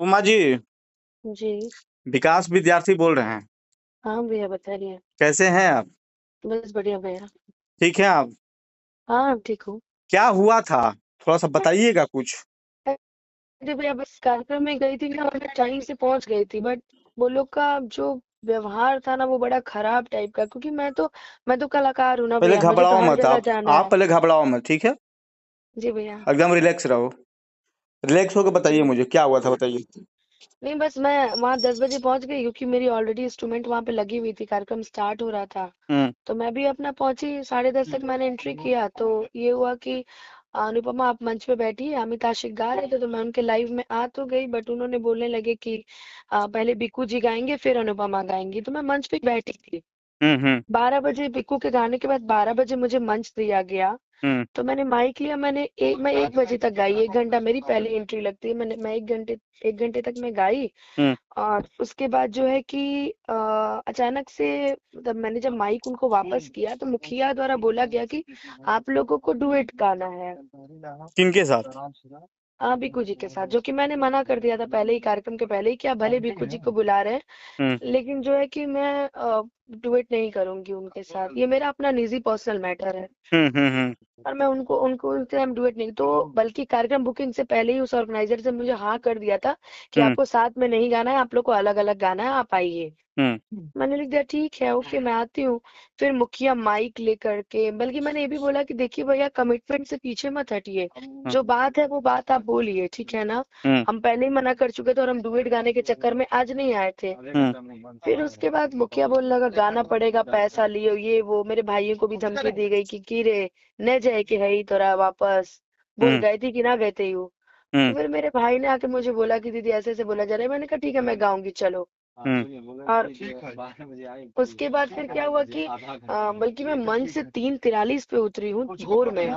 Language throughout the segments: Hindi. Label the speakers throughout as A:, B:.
A: उमा जी,
B: जी।
A: विकास विद्यार्थी बोल रहे हैं।
B: हाँ भैया बताइए।
A: कैसे हैं आप?
B: बस बढ़िया भैया।
A: ठीक है आप?
B: हाँ ठीक हूँ।
A: क्या हुआ था? थोड़ा सा बताइएगा कुछ।
B: अरे भैया बस कार्यक्रम में गई थी ना, मैं टाइम से पहुंच गई थी, बट वो लोग का जो व्यवहार था ना वो बड़ा खराब टाइप का, क्योंकि मैं तो कलाकार हूँ ना
A: पहले
B: भैया, मुझे तो
A: घबराओ
B: हर
A: मत
B: जगह
A: आप।
B: जाना
A: आप
B: है।
A: पहले घबराओ मत, ठीक है?
B: जी भैया।
A: एकदम रिलैक्स रहो। रिलैक्स होकर बताइए,
B: जी।
A: मुझे क्या हुआ था, बताइए।
B: नहीं बस मैं वहाँ 10 बजे पहुंच गई, क्योंकि मेरी ऑलरेडी इंस्ट्रूमेंट वहाँ पे लगी हुई थी, कार्यक्रम स्टार्ट हो रहा था।
A: हम्म।
B: तो मैं भी अपना पहुंची, 10:30 तक मैंने एंट्री किया, तो ये हुआ कि अनुपमा आप मंच पे बैठी है, अमित आशिक गा रहे थे, तो मैं उनके लाइव में आ तो गई, बट उन्होंने बोलने लगे कि पहले बिक्कू जी गाएंगे फिर अनुपमा गाएंगी, तो मैं मंच पे बैठी थी।
A: हम्म।
B: 12 बजे बिक्कू के गाने के बाद 12 बजे मुझे मंच दिया गया।
A: हम्म।
B: तो मैंने माइक लिया, मैं 1 बजे तक गाई, 1 घंटा मेरी पहले एंट्री लगती है, मैं 1 घंटे तक मैं गाई।
A: हम्म।
B: और उसके बाद जो है कि अचानक से, मतलब मैंने जब माइक उनको वापस किया तो मुखिया द्वारा बोला गया कि आप लोगों को डुएट गाना है
A: किनके साथ?
B: बिक्कू जी के साथ, जो कि मैंने मना कर दिया था पहले ही, कार्यक्रम के पहले ही, कि आप भले बिक्कू जी को बुला रहे हैं,
A: हम्म।
B: लेकिन जो है कि मैं डुएट नहीं करूंगी उनके साथ, ये मेरा अपना निजी पर्सनल मैटर है।
A: हम्म।
B: और मैं उनको उनको उस टाइम डुएट नहीं, तो बल्कि कार्यक्रम बुकिंग से पहले ही उस ऑर्गेनाइजर से मुझे हाँ कर दिया था कि
A: हम्म।
B: आपको साथ में नहीं गाना है, आप लोग को अलग अलग गाना है, आप आइए।
A: हम्म।
B: मैंने लिख दिया ठीक है, ओके मैं आती हूँ। फिर मुखिया माइक लेकर के, बल्कि मैंने ये भी बोला कि देखिए भैया, कमिटमेंट से पीछे मत हटिए,
A: हम्म।
B: जो बात है वो बात आप बोलिए, ठीक है ना?
A: हम्म।
B: हम पहले ही मना कर चुके थे, और हम डुएट गाने के चक्कर में आज नहीं आए थे। फिर उसके बाद मुखिया बोलने लगा गाना पड़ेगा, पैसा लियो, ये वो, मेरे भाइयों को भी धमकी दी गई कि रे न जाए कि है ही तोरा वापस, बोल
A: हम्म।
B: गए थी कि ना गए थे यू। तो
A: हम्म।
B: फिर मेरे भाई ने आके मुझे बोला कि दीदी ऐसे ऐसे बोला जा रहा है, मैंने कहा ठीक है मैं गाऊंगी चलो। और उसके बाद फिर क्या हुआ कि बल्कि मैं मंच से 3:43 पे उतरी हूँ भोर में।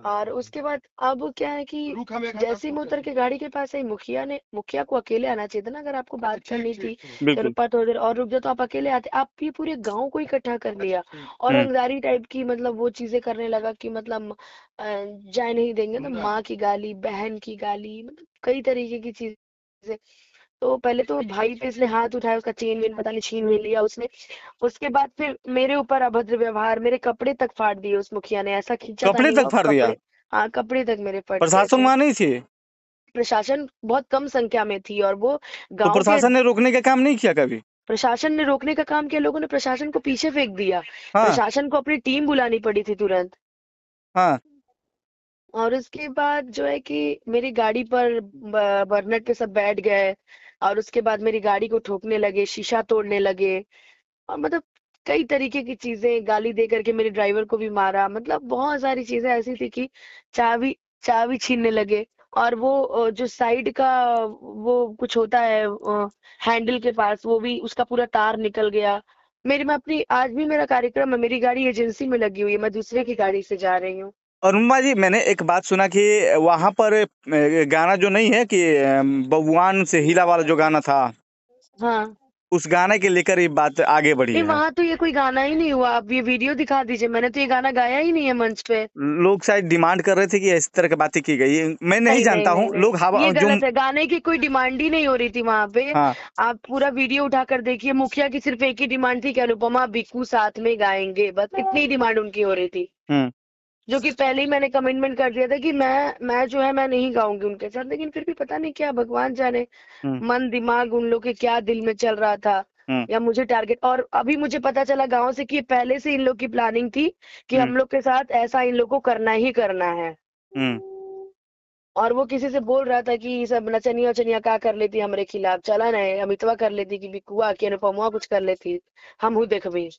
B: और उसके बाद अब क्या है कि जैसे ही मैं उतर के गाड़ी के पास आई, मुखिया को अकेले आना चाहिए था ना, अगर आपको बात करनी थी कि
A: बिल्कुल।
B: रूपा थोड़ी देर और रुक जाओ, तो आप अकेले आते, आप ये पूरे गांव को इकट्ठा कर लिया। और
A: हम्म।
B: रंगदारी टाइप की, मतलब वो चीजें करने लगा कि मतलब जाए नहीं देंगे, तो माँ की गाली, बहन की गाली, मतलब कई तरीके की चीजें। तो पहले तो भाई पे इसने हाथ उठाया, उसका चेन वेन पता नहीं छीन भी लिया उसने। उसके बाद फिर मेरे ऊपर अभद्र व्यवहार, मेरे कपड़े तक फाड़ दिए उस मुखिया ने, ऐसा खींचा था
A: कपड़े
B: नहीं
A: तक
B: हुआ
A: फाड़ दिया?
B: कपड़े। हाँ कपड़े तक मेरे फट गए
A: प्रशासन
B: थे।
A: वहां नहीं थे?
B: प्रशासन बहुत कम संख्या में थी, और वो
A: तो
B: गांव के।
A: प्रशासन ने रोकने का काम नहीं किया कभी?
B: प्रशासन ने रोकने का काम किया, लोगों ने प्रशासन को पीछे फेंक दिया।
A: हाँ।
B: प्रशासन को अपनी टीम बुलानी पड़ी थी तुरंत।
A: हाँ।
B: और उसके बाद जो है कि मेरी गाड़ी पर बर्नेट पे सब बैठ गए, और उसके बाद मेरी गाड़ी को ठोकने लगे, शीशा तोड़ने लगे, और मतलब कई तरीके की चीजें, गाली दे करके मेरे ड्राइवर को भी मारा, मतलब बहुत सारी चीजें ऐसी थी कि चाबी चाबी छीनने लगे। और वो जो साइड का वो कुछ होता है हैंडल के पास, वो भी उसका पूरा तार निकल गया। मैं अपनी, आज भी मेरा कार्यक्रम है, मेरी गाड़ी एजेंसी में लगी हुई है, मैं दूसरे की गाड़ी से जा रही हूँ।
A: और उमा जी, मैंने एक बात सुना कि वहां पर गाना जो नहीं है कि बबुआन से हीला वाला जो गाना था,
B: हाँ।
A: उस गाने के लेकर ये बात आगे बढ़ी
B: नहीं
A: है।
B: वहां तो ये कोई गाना ही नहीं हुआ, आप ये वीडियो दिखा दीजिए, मैंने तो ये गाना गाया ही नहीं है मंच पे।
A: लोग शायद डिमांड कर रहे थे कि इस तरह की बातें की गई। मैं नहीं
B: नहीं नहीं
A: जानता
B: नहीं
A: हूँ, लोग
B: नहीं,
A: हवा
B: ये
A: जो।
B: गलत है, गाने की कोई डिमांड ही नहीं हो रही थी वहां पे।
A: हाँ।
B: आप पूरा वीडियो उठाकर देखिए, मुखिया की सिर्फ एक ही डिमांड थी कि अनुपमा बिक्कू साथ में गाएंगे, बस इतनी डिमांड उनकी हो रही थी।
A: हम्म।
B: जो कि पहले ही मैंने कमिटमेंट कर दिया था कि मैं जो है मैं नहीं गाऊंगी उनके साथ, लेकिन फिर भी पता नहीं क्या, भगवान जाने
A: हम्म।
B: मन दिमाग उन लोग के क्या दिल में चल रहा था,
A: हम्म।
B: या मुझे टारगेट। और अभी मुझे पता चला गांव से कि पहले से इन लोग की प्लानिंग थी कि
A: हम्म।
B: हम लोग के साथ ऐसा इन लोग को करना ही करना है।
A: हम्म।
B: और वो किसी से बोल रहा था कि ये सब नचनिया वचनिया क्या कर लेती हमरे खिलाफ, चला नहीं अमितवा कर लेती कि बिकुआ की अनुपमा कुछ कर लेती, हम हूँ देखबी।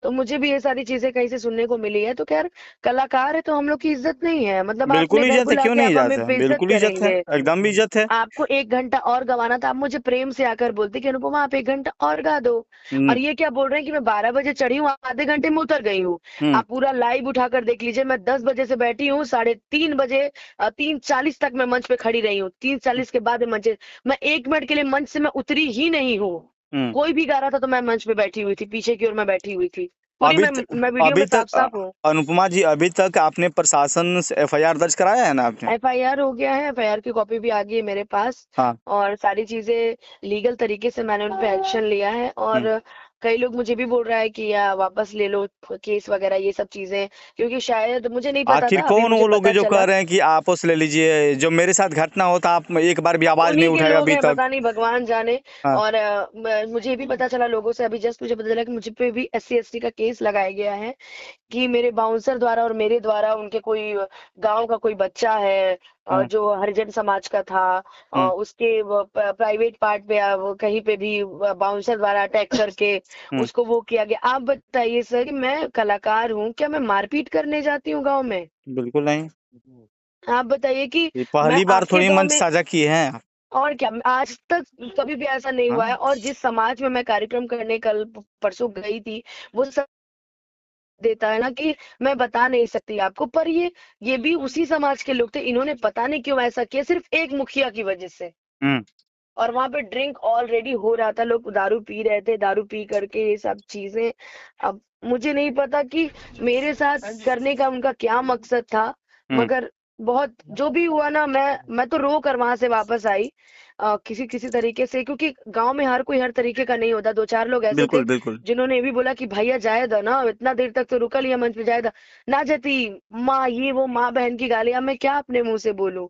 B: तो मुझे भी ये सारी चीजें कहीं से सुनने को मिली है, तो खैर कलाकार है तो हम लोग की इज्जत नहीं है, मतलब आप
A: बिल्कुल
B: अपने घर
A: इज्जत है,
B: बुला
A: क्यों
B: के
A: नहीं
B: आप
A: इज्जत
B: हमें
A: है?
B: बेइज्जत
A: बिल्कुल इज्जत है,
B: करेंगे।
A: एकदम इज्जत है।
B: आपको 1 घंटा और गवाना था, आप मुझे प्रेम से आकर बोलते कि अनुपमा आप 1 घंटा और गा दो।
A: हम्म।
B: और ये क्या बोल रहे हैं कि मैं 12 बजे चढ़ी हूँ, आधे घंटे में उतर गई हूँ।
A: हम्म।
B: आप पूरा लाइव उठाकर देख लीजिए, मैं 10 बजे से बैठी हूँ, 3:30 बजे 3:40 तक मैं मंच पे खड़ी रही हूँ, 3:40 के बाद मैं 1 मिनट के लिए मंच से मैं उतरी ही नहीं हूँ।
A: हम्म।
B: कोई भी गा रहा था तो मैं मंच पे बैठी हुई थी, पीछे की ओर मैं बैठी हुई थी। पूरी
A: अभी
B: मैं वीडियो
A: अभी
B: में
A: तक
B: साफ-साफ हूँ।
A: अनुपमा जी, अभी तक आपने प्रशासन से एफआईआर दर्ज कराया है ना आपने?
B: एफआईआर हो गया है, एफआईआर की कॉपी भी आ गई है मेरे पास
A: हाँ।
B: और सारी चीजें लीगल तरीके से मैंने उन पे एक्शन लिया है।
A: हम्म।
B: और कई लोग मुझे भी बोल रहा है कि या वापस ले लो केस वगैरह ये सब चीजें, क्योंकि शायद मुझे नहीं पता
A: आखिर
B: था, अभी
A: कौन
B: मुझे
A: वो लोग हैं
B: पता
A: जो कह
B: चला।
A: रहे हैं कि आपस ले लीजिए? जो मेरे साथ घटना होता, आप एक बार भी आवाज नहीं
B: उन्हीं के
A: उठाए
B: लोग
A: अभी
B: हैं,
A: तक।
B: पता नहीं भगवान जाने।
A: हाँ।
B: और मुझे भी पता चला लोगों से, अभी जस्ट मुझे पता चला कि मुझे पे भी एससी एसटी का केस लगाया गया है कि मेरे बाउंसर द्वारा और मेरे द्वारा उनके कोई गांव का कोई बच्चा है
A: हम्म।
B: जो हरिजन समाज का था,
A: हम्म।
B: उसके प्राइवेट पार्ट पे वो कहीं पे भी बाउंसर द्वारा अटैक करके
A: हम्म।
B: उसको वो किया गया। आप बताइए सर कि मैं कलाकार हूँ, क्या मैं मारपीट करने जाती हूँ गांव में?
A: बिल्कुल नहीं।
B: आप बताइए कि
A: ये
B: मैं
A: पहली बार
B: आपके
A: थोड़ी
B: गांव
A: मंच
B: में,
A: साझा किए हैं आप।
B: और क्या, आज तक कभी भी ऐसा नहीं हुआ है।
A: हाँ।
B: और जिस समाज में मैं कार्यक्रम करने कल परसों गई थी, वो सब देता है ना कि मैं बता नहीं सकती आपको, पर ये भी उसी समाज के लोग थे। इन्होंने पता नहीं क्यों ऐसा किया, सिर्फ एक मुखिया की वजह से।
A: हम्म।
B: और वहां पे ड्रिंक ऑलरेडी हो रहा था, लोग दारू पी रहे थे, दारू पी करके ये सब चीजें। अब मुझे नहीं पता कि मेरे साथ करने का उनका क्या मकसद था,
A: हम्म।
B: मगर बहुत जो भी हुआ ना, मैं तो रो कर वहां से वापस आई किसी किसी तरीके से, क्योंकि गांव में हर कोई हर तरीके का नहीं होता। दो चार लोग ऐसे थे
A: बिल्कुल बिल्कुल।
B: जिन्होंने ये भी बोला कि भैया जाए दो ना, इतना देर तक तो रुका लिया मंच पे, जाए दो ना जती माँ, ये वो माँ बहन की गालियां मैं क्या अपने मुंह से बोलूं।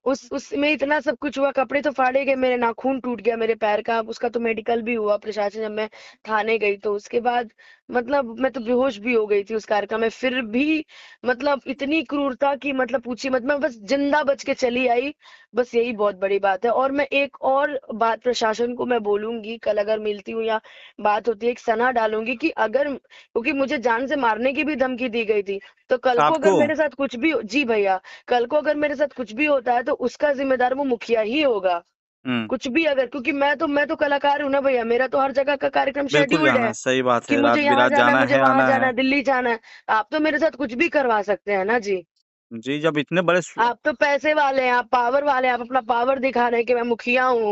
B: उसमें इतना सब कुछ हुआ, कपड़े तो फाड़े गए, मेरे नाखून टूट गया मेरे पैर का, उसका तो मेडिकल भी हुआ प्रशासन, जब मैं थाने गई तो उसके बाद मतलब मैं तो बेहोश भी हो गई थी उस कार्यक्रम में। फिर भी मतलब इतनी क्रूरता की मतलब पूछी मत, मैं बस जिंदा बच के चली आई। बस यही बहुत बड़ी बात है। और मैं एक और बात प्रशासन को मैं बोलूंगी, कल अगर मिलती हूँ या बात होती है, एक सना डालूंगी कि अगर, क्योंकि मुझे जान से मारने की भी धमकी दी गई थी, तो कल को अगर
A: आपको?
B: मेरे साथ कुछ भी जी भैया, कल को अगर मेरे साथ कुछ भी होता है तो उसका जिम्मेदार वो मुखिया ही होगा।
A: हम्म।
B: कुछ भी अगर, क्योंकि मैं तो कलाकार हूं ना भैया, मेरा तो हर जगह का कार्यक्रम
A: बिल्कुल
B: शेड्यूल्ड
A: जाना
B: है
A: है, सही बात
B: कि
A: है, रात
B: मुझे यहाँ
A: बिरात
B: जाना है,
A: जाना
B: मुझे
A: है,
B: वहां
A: आना
B: जाना
A: है।
B: है, दिल्ली जाना है। आप तो मेरे साथ कुछ भी करवा सकते हैं ना जी।
A: जी, जब इतने बड़े
B: आप तो पैसे वाले हैं, आप पावर वाले हैं, आप अपना पावर दिखा रहे हैं कि मैं मुखिया हूँ।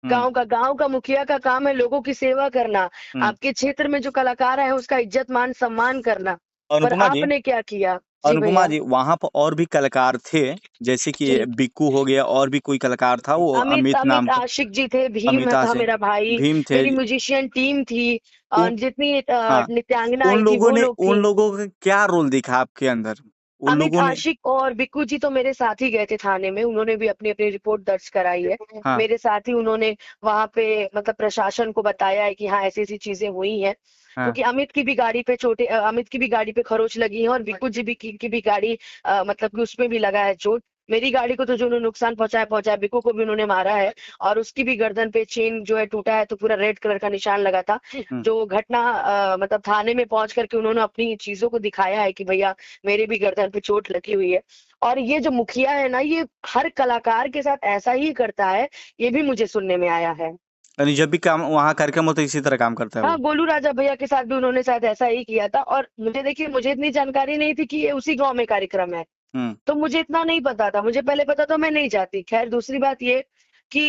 A: हम्म।
B: गांव का मुखिया का काम है लोगों की सेवा करना,
A: हम्म।
B: आपके क्षेत्र में जो कलाकार है उसका इज्जत मान सम्मान करना। पर
A: अनुपमा जी,
B: आपने क्या किया जी
A: अनुपमा
B: भैया?
A: जी, वहां पर और भी कलाकार थे, जैसे कि
B: जी,
A: बिक्कू हो गया, और भी कोई कलाकार था, वो
B: अमित
A: अमित नाम
B: अमित
A: का।
B: आशिक जी थे, भीम
A: अमिता
B: था
A: से
B: मेरा भाई,
A: भीम थे।
B: मेरी म्यूजिशियन टीम थी,
A: उन
B: जितनी
A: हाँ,
B: नृत्यांगना आई थी वो लोग
A: उन
B: थी।
A: लोगों का क्या रोल दिखा आपके अंदर? उन
B: अमित
A: लोगों ने।
B: आशिक और बिक्कू जी तो मेरे साथ ही गए थे थाने में, उन्होंने भी अपनी अपनी रिपोर्ट दर्ज कराई है।
A: हाँ।
B: मेरे साथ ही उन्होंने वहां पे मतलब प्रशासन को बताया है कि हाँ ऐसी ऐसी चीजें हुई हैं।
A: हाँ।
B: क्योंकि अमित की भी गाड़ी पे अमित की भी गाड़ी पे खरोच लगी है, और बिक्कू जी की भी गाड़ी मतलब कि उसमें भी लगा है चोट। मेरी गाड़ी को तो जो उन्होंने नुकसान पहुंचाया, बिक्कू को भी उन्होंने मारा है। और उसकी भी गर्दन पे चेन जो है टूटा है, तो पूरा रेड कलर का निशान लगा था।
A: हम्म।
B: जो घटना मतलब थाने में पहुंच करके उन्होंने अपनी चीजों को दिखाया है कि भैया मेरे भी गर्दन पे चोट लगी हुई है। और ये जो मुखिया है ना, ये हर कलाकार के साथ ऐसा ही करता है, ये भी मुझे सुनने में आया है।
A: यानी जब भी काम वहाँ कार्यक्रम होता है, इसी तरह काम करता है
B: हाँ,
A: वो।
B: गोलू राजा भैया के साथ भी उन्होंने शायद ऐसा ही किया था। और मुझे देखिए, मुझे इतनी जानकारी नहीं थी कि ये उसी गांव में कार्यक्रम है,
A: हम्म।
B: तो मुझे इतना नहीं पता था। मुझे पहले पता तो मैं नहीं जाती। खैर दूसरी बात ये कि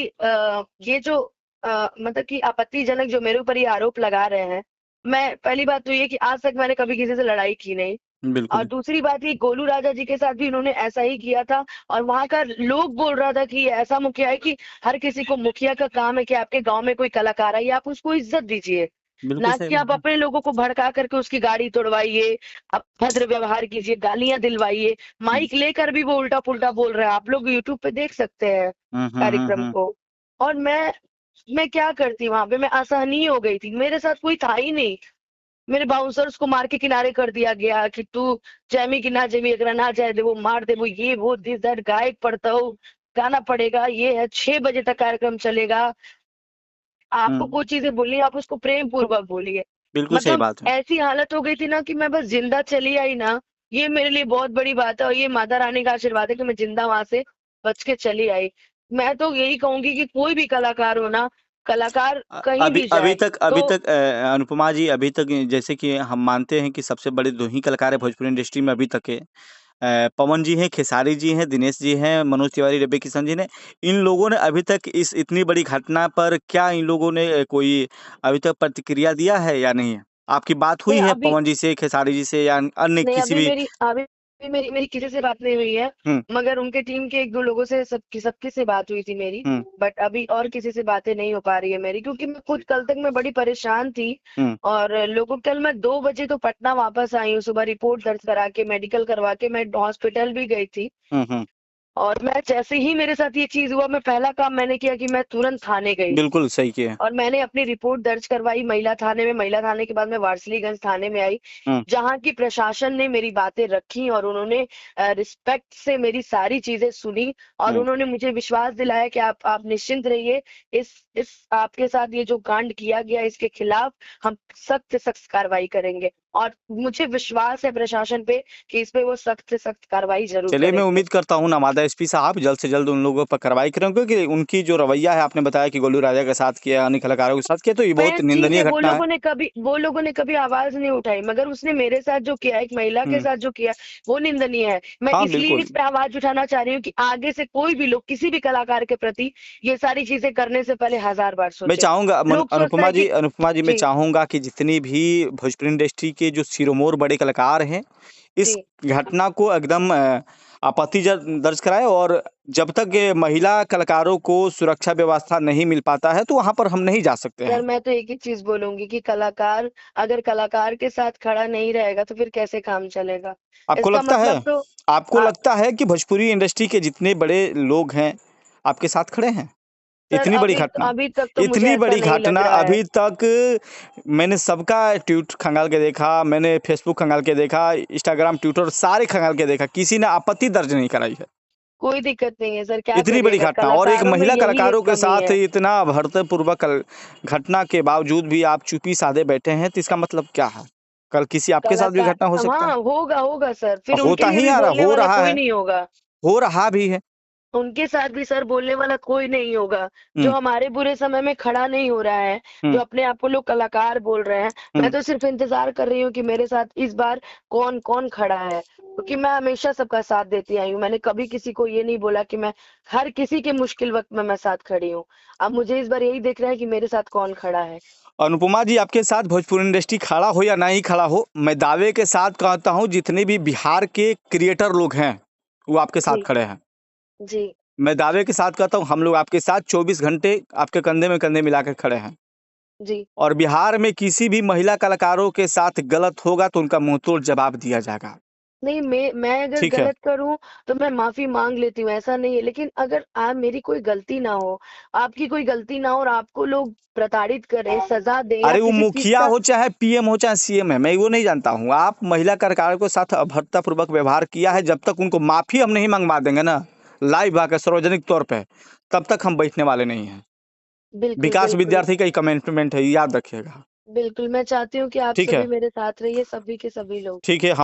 B: ये जो मतलब कि आपत्तिजनक जो मेरे ऊपर ये आरोप लगा रहे हैं, मैं पहली बात तो ये कि आज तक मैंने कभी किसी से लड़ाई की नहीं। और
A: बिल्कुल।
B: दूसरी बात ये, गोलू राजा जी के साथ भी इन्होंने ऐसा ही किया था। और वहां का लोग बोल रहा था कि ये ऐसा मुखिया है कि हर किसी को, मुखिया का काम है कि आपके गांव में कोई कलाकार है, आप उसको इज्जत दीजिए,
A: बिल्कुल
B: ना
A: सही
B: कि
A: बात
B: आप
A: है।
B: अपने लोगों को भड़का करके उसकी गाड़ी तोड़वाइए, अभद्र व्यवहार कीजिए, गालियां दिलवाइए।
A: हम्म।
B: माइक लेकर भी वो उल्टा पुल्टा बोल रहा है, आप लोग यूट्यूब पे देख सकते हैं कार्यक्रम
A: हम्म।
B: को। और मैं क्या करती वहां पे, मैं असहनीय हो गई थी, मेरे साथ कोई था ही नहीं। मेरे बाउंसर्स को मार के किनारे कर दिया गया कि तू जैमी की ना जमी, अगर ना जाए दे वो मार दे, वो ये वो दिस दैट, गायक पड़ता हो, गाना पड़ेगा, ये है 6 बजे तक कार्यक्रम चलेगा, आपको
A: हम्म।
B: कोई चीजें बोलनी है आप उसको प्रेम पूर्वक बोलिए।
A: बिल्कुल सही
B: मतलब
A: बात है।
B: ऐसी हालत हो गई थी ना कि मैं बस जिंदा चली आई ना, ये मेरे लिए बहुत बड़ी बात है। और ये माता रानी का आशीर्वाद है कि मैं जिंदा वहां से बच के चली आई। मैं तो यही कहूंगी कि कोई भी कलाकार हो ना, कलाकार कहीं
A: अभी
B: भी
A: अभी
B: जाए
A: तक
B: तो।
A: अनुपमा जी, अभी तक जैसे कि हम मानते हैं कि सबसे बड़े 2 ही कलाकार हैं भोजपुरी इंडस्ट्री में अभी तक के। पवन जी हैं, खेसारी जी हैं, दिनेश जी हैं, मनोज तिवारी, रवि किशन जी ने। इन लोगों ने अभी तक इस इतनी बड़ी घटना पर क्या इन लोगों ने कोई अभी तक प्रतिक्रिया दिया है या नहीं? आपकी बात हुई
B: नहीं
A: है
B: अभी
A: पवन जी से, खेसारी जी से या अन्य
B: नहीं
A: किसी
B: अभी
A: भी?
B: मेरी किसी से बात नहीं हुई है।
A: हुँ,
B: मगर उनके टीम के एक दो लोगों से सबकी से बात हुई थी मेरी।
A: हुँ,
B: बट अभी और किसी से बातें नहीं हो पा रही है मेरी, क्योंकि मैं खुद कल तक मैं बड़ी परेशान थी।
A: हुँ,
B: और लोगों कल मैं 2 बजे तो पटना वापस आई हूँ, सुबह रिपोर्ट दर्ज करा के मेडिकल करवा के मैं हॉस्पिटल भी गई थी।
A: हुँ, हुँ।
B: और मैं जैसे ही मेरे साथ ये चीज हुआ, मैं पहला काम मैंने किया कि मैं तुरंत थाने गई।
A: बिल्कुल सही किया।
B: और मैंने अपनी रिपोर्ट दर्ज करवाई महिला थाने में। महिला थाने के बाद मैं वारसिलीगंज थाने में आई,
A: हुँ,
B: जहाँ की प्रशासन ने मेरी बातें रखी और उन्होंने रिस्पेक्ट से मेरी सारी चीजें सुनी। और
A: हुँ।
B: उन्होंने मुझे विश्वास दिलाया कि आप निश्चिंत रहिए, इस आपके साथ ये जो कांड किया गया इसके खिलाफ हम सख्त से सख्त कार्रवाई करेंगे। और मुझे विश्वास है प्रशासन पे कि इस पे वो सख्त से सख्त कार्रवाई जरूर
A: चलिए, मैं
B: करेंगे।
A: उम्मीद करता हूँ नवादा एसपी साहब जल्द से जल्द उन लोगों पर कार्रवाई करें, क्योंकि उनकी जो रवैया है, आपने बताया कि गोलू राजा के साथ किया, अन्य कलाकारों के साथ किया, तो ये बहुत
B: मैं ठीक है,
A: निंदनीय घटना है।
B: वो लोगों ने कभी आवाज नहीं उठाई, मगर उसने मेरे साथ जो किया, एक महिला के
A: हुँ।
B: साथ जो किया, वो निंदनीय है। मैं
A: हाँ,
B: इसलिए
A: बिल्कुल।
B: इस पे आवाज उठाना चाह रही हूँ कि आगे से कोई भी लोग किसी भी कलाकार के प्रति ये सारी चीजें करने से पहले 1000 बार
A: मैं
B: सोचे।
A: चाहूँगा
B: लोग सोचता है कि
A: अनुपमा जी, मैं
B: जी,
A: चाहूँगा कि जितनी भी भोजपुरी इंडस्ट्री के जो सिरमौर बड़े कलाकार हैं, इस
B: जी,
A: घटना को एकदम आपत्ति दर्ज कराएँ, और जब तक ये महिला कलाकारों को सुरक्षा व्यवस्था नहीं मिल पाता है, तो वहाँ पर हम नहीं जा सकते
B: सर
A: हैं।
B: मैं तो एक ही चीज बोलूंगी कि कलाकार अगर कलाकार के साथ खड़ा नहीं रहेगा तो फिर कैसे काम चलेगा?
A: आपको
B: इसका
A: लगता है
B: मतलब तो
A: आपको
B: आ,
A: लगता है कि भोजपुरी इंडस्ट्री के जितने बड़े लोग हैं, आपके साथ खड़े हैं?
B: सर अभी तक तो मुझे
A: इतनी
B: ऐसा
A: बड़ी
B: नहीं
A: घटना
B: लग रहा है।
A: अभी तक मैंने सबका ट्वीट खंगाल के देखा, मैंने फेसबुक खंगाल के देखा, इंस्टाग्राम, ट्विटर सारे खंगाल के देखा, किसी ने आपत्ति दर्ज नहीं कराई है।
B: कोई दिक्कत नहीं है सर, क्या
A: इतनी बड़ी
B: करिएगा,
A: घटना, और एक
B: कलाकारों में
A: महिला
B: यही एक
A: कलाकारों के
B: कमी
A: साथ
B: है।
A: इतना भद्रतापूर्वक घटना के बावजूद भी आप चुप्पी साधे बैठे हैं, तो इसका मतलब क्या है? कल किसी आपके साथ भी
B: कलाकार
A: घटना हो सकता है।
B: हाँ, होगा सर, फिर उनके
A: होता
B: लिए
A: ही
B: भी
A: आ रहा,
B: बोलने वाला कोई नहीं होगा।
A: हो रहा भी है।
B: उनके साथ भी सर बोलने वाला कोई नहीं होगा। जो
A: हुँ,
B: हमारे बुरे समय में खड़ा नहीं हो रहा है,
A: हुँ,
B: जो अपने आप को लोग कलाकार बोल रहे हैं, मैं
A: हुँ।
B: तो सिर्फ इंतजार कर रही हूँ कि मेरे साथ इस बार कौन कौन खड़ा है, क्योंकि मैं हमेशा सबका साथ देती आई हूँ। मैंने कभी किसी को ये नहीं बोला कि मैं हर किसी के मुश्किल वक्त में मैं साथ खड़ी हूँ। अब मुझे इस बार यही देखना है कि मेरे साथ कौन खड़ा है।
A: अनुपमा जी, आपके साथ भोजपुरी इंडस्ट्री खड़ा हो या नहीं खड़ा हो, मैं दावे के साथ कहता हूँ जितने भी बिहार के क्रिएटर लोग हैं, वो आपके साथ
B: जी,
A: खड़े हैं।
B: जी,
A: मैं दावे के साथ कहता हूँ हम लोग आपके साथ 24 घंटे आपके कंधे में कंधे मिला के खड़े हैं।
B: जी।
A: और बिहार में किसी भी महिला कलाकारों के साथ गलत होगा तो उनका मुँहतोड़ जवाब दिया जाएगा।
B: नहीं, मैं अगर
A: ठीक है?
B: गलत करूँ तो मैं माफ़ी माँग लेती हूँ, ऐसा नहीं है। लेकिन अगर मेरी कोई गलती ना हो, आपकी कोई गलती ना हो और आपको लोग प्रताड़ित करें, सज़ा दें या
A: अरे वो
B: किसी चीज़
A: मुखिया
B: का
A: हो, चाहे पीएम हो, चाहे सीएम है, मैं वो नहीं जानता हूँ। आप महिला कलाकारों के साथ अभद्रतापूर्वक व्यवहार किया है, जब तक उनको माफ़ी हम नहीं मंगवा देंगे ना, लाइव आकर सार्वजनिक तौर पे, तब तक हम बैठने वाले नहीं हैं।
B: बिल्कुल,
A: विकास
B: बिल्कुल,
A: विद्यार्थी का ही कमिटमेंट है, याद रखिएगा।
B: बिल्कुल, मैं चाहती हूँ कि आप
A: ठीक है?
B: सभी मेरे साथ रहिए, सभी के सभी लोग।
A: ठीक है।